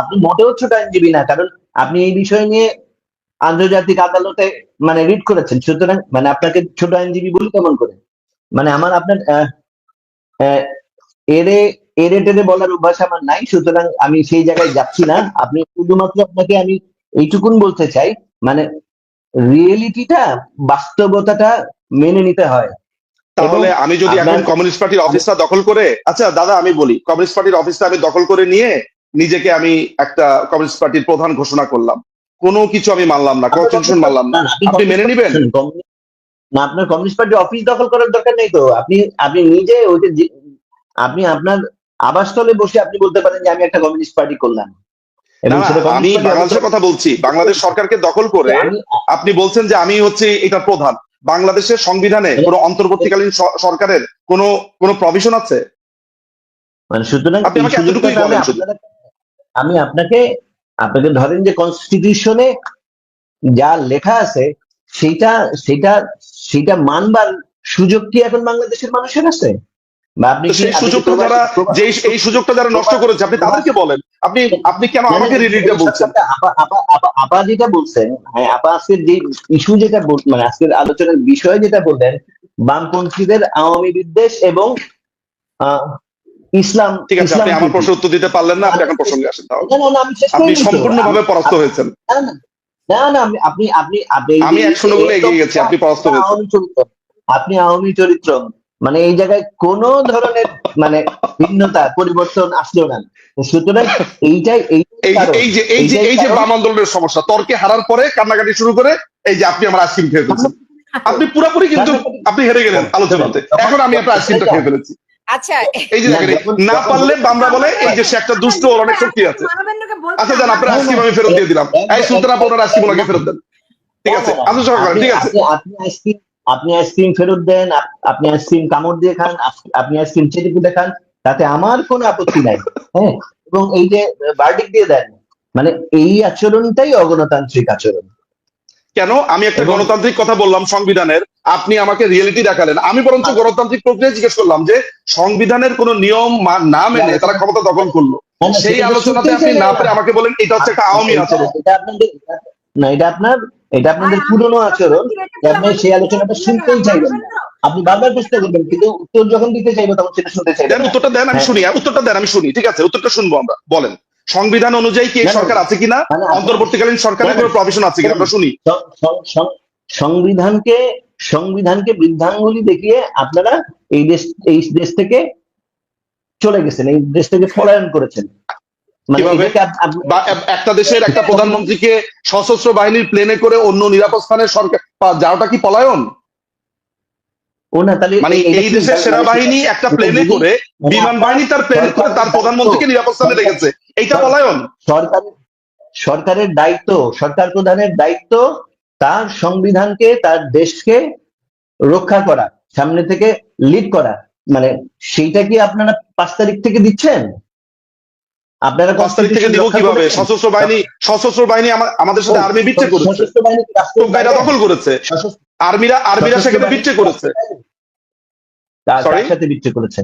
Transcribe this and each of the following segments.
আপনি মোটেও ছোট আইনজীবী না, কারণ আপনি এই বিষয় নিয়ে আন্তর্জাতিক আদালতে মানে রিট করেছেন, সুতরাং মানে আপনাকে ছোট আইনজীবী বলি কেমন করে? মানে আমার আপনার আহ, এরে এরে টেরে বলার অভ্যাস আমার নাই, সুতরাং আমি সেই জায়গায় যাচ্ছি না। আপনি শুধুমাত্র আপনাকে আমি এইটুকুন বলতে চাই, মানে রিয়েলিটিটা, বাস্তবতাটা মেনে নিতে হয়। এবং তাহলে আমি যদি আপনার এখন কমিউনিস্ট পার্টির অফিসটা দখল করে, আচ্ছা দাদা আমি বলি, কমিউনিস্ট পার্টির অফিসটা আমি দখল করে নিয়ে নিজেকে আমি একটা কমিউনিস্ট পার্টির প্রধান ঘোষণা করলাম, কোনো কিছু আমি মানলাম না, আপনার কনস্টিটিউশন মানলাম না, আপনি মেনে নিবেন? না, আপনার কমিউনিস্ট পার্টি অফিস দখল করার দরকার নেই তো। আপনি আপনি নিজে ওই যে আপনি আপনার আবাসস্থলে বসে আপনি বলতে পারেন যে আমি একটা কমিউনিস্ট পার্টি করলাম, না এবং না, সেটা আমি কমিউনিস্ট পার্টি বাংলাদেশের কথা বলছি, বাংলাদেশ সরকারকে দখল করে আমি আপনি বলছেন যে আমি হচ্ছে এটা প্রধান। বাংলাদেশের সংবিধানে কোনো অন্তর্বর্তীকালীন সরকারের কোনো কোনো প্রভিশন আছে? মানে সুতরাং আপনি এই আমাকে সুযোগটা এতটুকুই তাহলে বলেন শুধু। আপনারা, আমি আপনাকে আপনাকে ধরেন যে কনস্টিটিউশনে যা লেখা আছে সেটা সেটা সেটা মানবার সুযোগ কি এখন বাংলাদেশের মানুষের আছে? বা আপনি তো কি সেই আপনি কি সুযোগটা যারা, যে এই সুযোগটা যারা নষ্ট করেছে আপনি তাদেরকে বলেন। আপনি আপনি কেন আমাকে রিলিটটা বলছেন? আপা যেটা বলছেন, হ্যাঁ আপা আজকের যে ইস্যু যেটা মানে আজকের আলোচনার বিষয় যেটা বললেন, বামপন্থীদের আওয়ামী বিদ্বেষ এবং আহ, ইসলাম ঠিক আছে, ইসলাম আপনি আমার প্রীতি। প্রশ্নের উত্তর দিতে পারলেন না, আপনি এখন প্রসঙ্গে আসেন তাহলে। না না না, আমি শেষ আপনি করিনি তো। সম্পূর্ণভাবে পরাস্ত হয়েছেন। না না না না, আপনি আপনি আপনি এই যে আমি 1-0 বলে এগিয়ে গেছি, আপনি পরাস্ত হয়েছেন। আওয়ামী চরিত্র, আপনি আওয়ামী চরিত্র, মানে এই জায়গায় কোন ধরনের মানে ভিন্নতা পরিবর্তন আসলো না। সুতরাং এইটাই এইটাই এই যে কারণ, এই যে এই যে এইটাই এই যে কারণ বাম আন্দোলনের সমস্যা, তর্কে হারার পরে কান্নাকাটি শুরু করে এই যে আপনি আমার আইসক্রিম খেয়ে ফেলছেন। আপনি পুরোপুরি কিন্তু আপনি হেরে গেলেন আলোচনাতে, এখন আমি আপনার আইসক্রিমটা খেয়ে ফেলেছি। আচ্ছা এই যে দেখেন, না পারলে বামরা বলে এই যে সে একটা দুষ্ট, ওর অনেক শক্তি আছে। আচ্ছা দেন, আপনার আইসক্রিম আমি ফেরত দিয়ে দিলাম। এই সুলতান আপু ওনার আইসক্রিম ওনাকে ফেরত দেন। ঠিক আছে, আপনি সরকার, ঠিক আছে। আপনি আইসক্রিম ফেরত দেন, আপনি আইসক্রিম কামড় দিয়ে খান, আপনি আইসক্রিম চেটে পুটে খান, তাতে আমার কোনো আপত্তি নাই। হ্যাঁ, এবং এই যে ভার্ডিক্ট দিয়ে দেন, মানে এই আচরণটাই অগণতান্ত্রিক আচরণ। কেন? আমি একটা গণতান্ত্রিক কথা বললাম সংবিধানের, আপনি আমাকে রিয়েলিটি দেখালেন। আমি বরঞ্চ গণতান্ত্রিক প্রক্রিয়া জিজ্ঞেস করলাম যে সংবিধানের কোন নিয়ম না মেনে তারা ক্ষমতা দখল করলো, সেই আলোচনাতে আপনি না পেরে আমাকে বলেন এটা হচ্ছে একটা আওয়ামী আচরণ। এটা আপনাদের না, এটা আপনাদের পুরনো আচরণ, যে আপনি সেই আলোচনাটা শুনতেই চাইবেন না। আপনি বারবার চেষ্টা করবেন, কিন্তু উত্তর যখন দিতে চাইবো তখন সেটা শুনতে চাইবেন দেন না। উত্তরটা দেন, আমি শুনি, উত্তরটা দেন আমি শুনি। ঠিক আছে, উত্তরটা শুনবো আমরা, বলেন সংবিধান অনুযায়ী কি এই সরকার আছে কিনা, অন্তর্বর্তীকালীন সরকারের কোনো প্রভিশন আছে কিনা আমরা শুনি। সংবিধানকে সংবিধানকে বৃদ্ধাঙ্গুলি দেখিয়ে আপনারা এই দেশ থেকে চলে গেছেন, এই দেশ থেকে পলায়ন করেছেন। মানে কিভাবে? একটা দেশের একটা প্রধানমন্ত্রীকে সশস্ত্র বাহিনীর প্লেনে করে অন্য নিরাপদ স্থানে সরকার যাওয়াটা কি পলায়ন? ও না, তাহলে মানে এই দেশের সেনাবাহিনী একটা প্লেনে করে, বিমান বাহিনী তার প্লেনে করে তার প্রধানমন্ত্রীকে নিরাপদ স্থানে রেখেছে, এইটা পলায়ন? সরকারের দায়িত্ব, সরকার প্রধানের দায়িত্ব তার সংবিধানকে, তার দেশকে রক্ষা করা, সামনে থেকে লিড করা। মানে সেইটা কি আপনারা 5 তারিখ থেকে দিচ্ছেন? আপনারা 5 তারিখ থেকে দিব কিভাবে? সশস্ত্র বাহিনী আমাদের সাথে আর্মি বিট্রে করেছে, টোকাইরা দখল করেছে, আর্মিরা সেখানে বিট্রে করেছে। তার সাথে বিট্রে করেছে,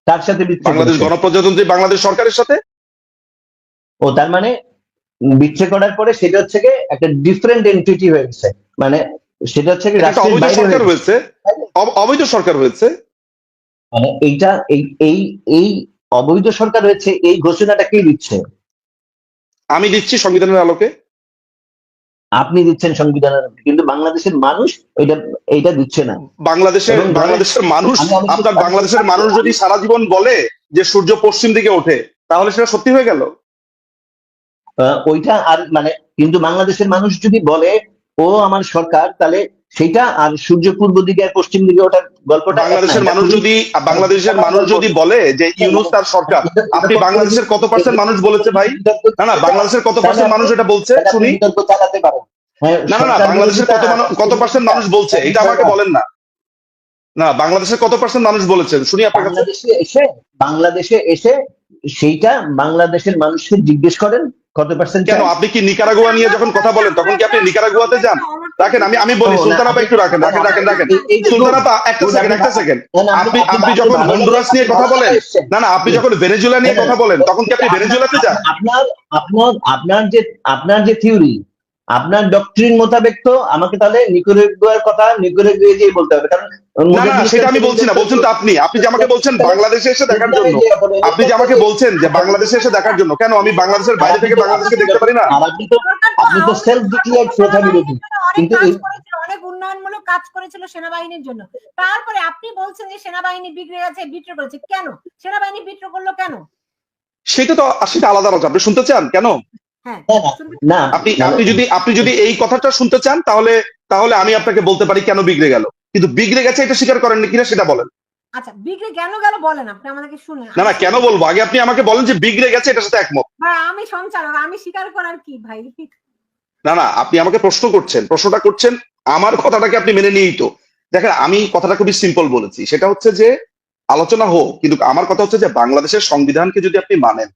তার সাথে বাংলাদেশ গণপ্রজাতন্ত্রী বাংলাদেশ সরকারের সাথে। ও তার মানে বিট্রে করার পরে সেটা হচ্ছে কি একটা ডিফারেন্ট এন্টিটি হয়ে গেছে, মানে সেটা হচ্ছে কি অবৈধ সরকার হয়েছে, অবৈধ সরকার হয়েছে। মানে এইটা এই এই অবৈধ সরকার হয়েছে, এই ঘোষণাটা কে দিচ্ছে? আমি দিচ্ছি সংবিধানের আলোকে। আপনি দিচ্ছেন সংবিধানের, কিন্তু বাংলাদেশের মানুষ এইটা দিচ্ছে না। বাংলাদেশের মানুষ, আপনার বাংলাদেশের মানুষ যদি সারা জীবন বলে যে সূর্য পশ্চিম দিকে ওঠে, তাহলে সেটা সত্যি হয়ে গেল? ওইটা আর মানে, কিন্তু বাংলাদেশের মানুষ যদি বলে ও আমার সরকার, তাহলে সেটা আর সূর্য পূর্ব দিকে আর পশ্চিম দিকে ওঠার গল্পটা। বাংলাদেশের মানুষ যদি বলে যে ইউনূস তার সরকার, আপনি বাংলাদেশের কত পার্সেন্ট মানুষ বলেছে ভাই? না বাংলাদেশের কত পার্সেন্ট মানুষ এটা বলছে শুনি? চালাতে পারেন। না বাংলাদেশের কত পার্সেন্ট মানুষ বলছে এটা আমাকে বলেন না। না বাংলাদেশের কত পার্সেন্ট মানুষ বলেছেন শুনি আপনার কাছে। বাংলাদেশে এসে সেইটা বাংলাদেশের মানুষকে জিজ্ঞেস করেন কত পার্সেন্ট। কেন আপনি কি নিকারাগুয়া নিয়ে যখন কথা বলেন তখন কি আপনি নিকারাগুয়াতে যান? রাখেন, আমি বলি, সুলতান আপা একটু রাখেন। সুলতান আপা একটা সেকেন্ড। আপনি যখন হন্ডুরাস নিয়ে কথা বলেন, না আপনি যখন ভেনেজুয়েলা নিয়ে কথা বলেন, তখন কি আপনি ভেনেজুয়েলাতে যান? আপনার যে থিওরি, আপনার ডক্ট্রিন মোতাবেক তো আমাকে তাহলে নিকারাগুয়ার কথা নিকারাগুয়ে দিয়ে বলতে হবে, কারণ না সেটা আমি বলছি না, বলছেন তো আপনি যে আমাকে বলছেন বাংলাদেশে এসে দেখার জন্য। আপনি যে আমাকে বলছেন যে বাংলাদেশে এসে দেখার জন্য, কেন আমি বাংলাদেশের বাইরে থেকে বাংলাদেশকে দেখতে পারি না? আর আপনি তো সেলফ ডিক্লেয়ার্ড প্রথা বিরোধী, কিন্তু অনেক উন্নয়নমূলক কাজ করেছিল সেনাবাহিনীর জন্য। তারপরে আপনি বলছেন যে সেনাবাহিনী বিগড়ে গেছে, বিদ্রোহ করেছে। কেন সেনাবাহিনী বিদ্রোহ করলো কেন? সেটা আলাদা আলোচনা। আপনি শুনতে চান কেন? না, আপনি যদি এই কথাটা শুনতে চান, তাহলে আমি আপনাকে বলতে পারি কেন বিগড়ে গেল। কিন্তু বিগড়ে গেছে এটা স্বীকার করেন কিনা সেটা বলেন। আচ্ছা, বিগড়ে কেন গেল বলেন, আপনি আমাদেরকে শুনেন। না কেন বলবো, আগে আপনি আমাকে বলেন যে বিগড়ে গেছে, এটার সাথে একমত। আমি সঞ্চালক, আমি স্বীকার করার কি ভাই? না আপনি আমাকে প্রশ্নটা করছেন, আমার কথাটাকে আপনি মেনে নিয়েই তো। দেখেন, আমি কথাটা খুবই সিম্পল বলেছি, সেটা হচ্ছে যে আলোচনা হোক, কিন্তু আমার কথা হচ্ছে যে বাংলাদেশের সংবিধানকে যদি আপনি মানেন,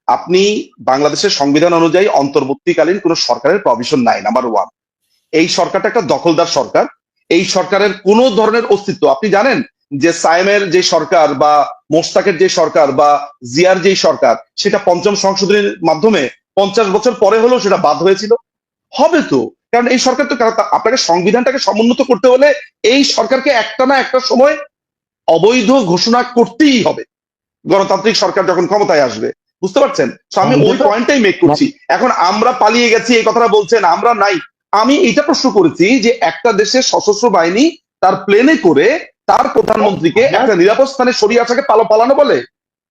আপনি বাংলাদেশের সংবিধান অনুযায়ী অন্তর্বর্তীকালীন কোন সরকারের প্রভিশন নাই। নাম্বার 1, এই সরকারটা একটা দখলদার সরকার। এই সরকারের কোন ধরনের অস্তিত্ব, আপনি জানেন যে সায়েমের যে সরকার বা মোশতাকের যে সরকার বা জিয়ার যে সরকার, সেটা পঞ্চম সংশোধনীর মাধ্যমে 50 বছর পরে হলেও সেটা বাদ হয়েছিল। হবে তো, কারণ এই সরকার তো, আপনাকে সংবিধানটাকে সমুন্নত করতে হলে এই সরকারকে একটা না একটা সময় অবৈধ ঘোষণা করতেই হবে, গণতান্ত্রিক সরকার যখন ক্ষমতায় আসবে। বুঝতে পারছেন? আমি ওই পয়েন্টটাই মেক করছি। এখন আমরা পালিয়ে গেছি এই কথাটা বলছেন, আমরা নাই। আমি এটা প্রশ্ন করেছি যে একটা দেশের সশস্ত্র বাহিনী তার প্লেনে করে তার প্রধানমন্ত্রীকে একটা নিরাপদ স্থানে সরিয়ে আসাকে পালানো বলে?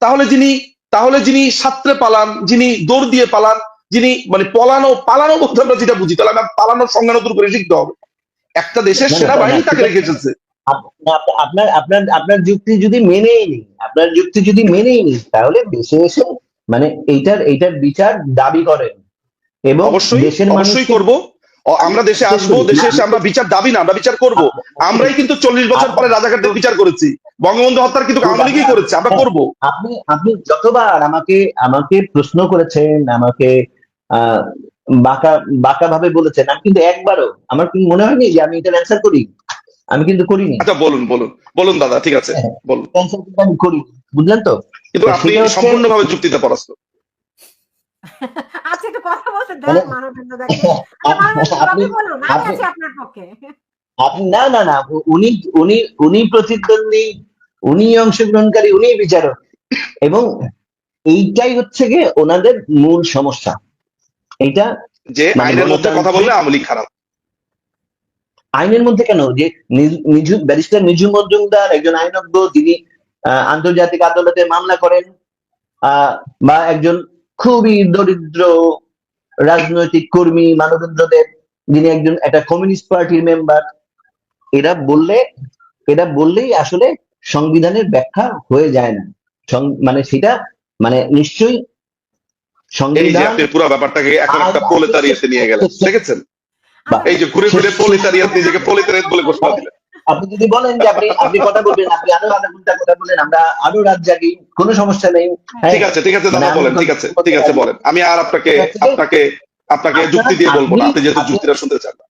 তাহলে যিনি সাঁতরে পালান, যিনি দৌড় দিয়ে পালান, যিনি মানে পালানো বলতে আমরা যেটা বুঝি, তাহলে আমার পালানোর সংজ্ঞা নতুন করে শিখতে হবে। একটা দেশের সেনাবাহিনী তাকে রেখে এসেছে। আপনার যুক্তি যদি মেনেই নি, তাহলে দেশে এসে মানে এইটার বিচার দাবি করেন, এবং অবশ্যই করব। আমরা দেশে আসবো, দেশে এসে আমরা বিচার দাবি না, আমরা বিচার করব। আমরাই কিন্তু 40 বছর পরে রাজাকারদের বিচার করেছি। বঙ্গবন্ধু হত্যার কিন্তু আওয়ামী লীগই করেছে, আমরা করব। আপনি যতবার আমাকে প্রশ্ন করেছেন, আমাকে বাঁকা ভাবে বলেছেন, আমি কিন্তু একবারও আমার কি মনে হয়নি যে আমি এটার অ্যান্সার করি? আমি কিন্তু করিনি। আচ্ছা বলুন দাদা, ঠিক আছে বলুন। আমি করি, বুঝলেন তো? কিন্তু আপনি সম্পূর্ণভাবে যুক্তিতে পরাস্ত। আচ্ছা, একটু কথা বলতে দেন মানবেন্দ্র দাকে। আপনি বলুন, আমি আছি আপনার পক্ষে। আপনি না, উনি প্রতিদ্বন্দ্বী, উনি অংশগ্রহণকারী, উনি বিচারক, এবং এইটাই হচ্ছে গিয়ে ওনাদের মূল সমস্যা। এইটা যে আইনের মধ্যে কথা বললে আওয়ামী লীগ খারাপ। আইনের মধ্যে কেন, যে ব্যারিস্টার নিঝুম মজুমদার একজন আইনজ্ঞ, যিনি আন্তর্জাতিক আদালতে মামলা করেন, বা একজন খুবই দরিদ্র রাজনৈতিক কর্মী মানবেন্দ্র দেব, যিনি একটা কমিউনিস্ট পার্টির মেম্বার, এরা বললেই আসলে সংবিধানের ব্যাখ্যা হয়ে যায় না। মানে সেটা নিশ্চয়ই সংবিধান। আপনি পুরো ব্যাপারটাকে এখন একটা প্রলেতারিয়াতে নিয়ে গেলেন, দেখেছেন? এই যে ঘুরে প্রলেতারিয়াত, নিজেকে প্রলেতারিয়াত বলে ঘোষণা দিলেন। আপনি যদি বলেন যে আপনি কথা বলবেন, আপনি আরো আধা ঘন্টা কথা বলেন, আমরা আরো রাত জাগি, কোনো সমস্যা নেই। ঠিক আছে দাদা, বলেন। ঠিক আছে বলেন। আমি আর আপনাকে যুক্তি দিয়ে বলবো না, আপনি যেহেতু যুক্তিটা শুনতে চান না।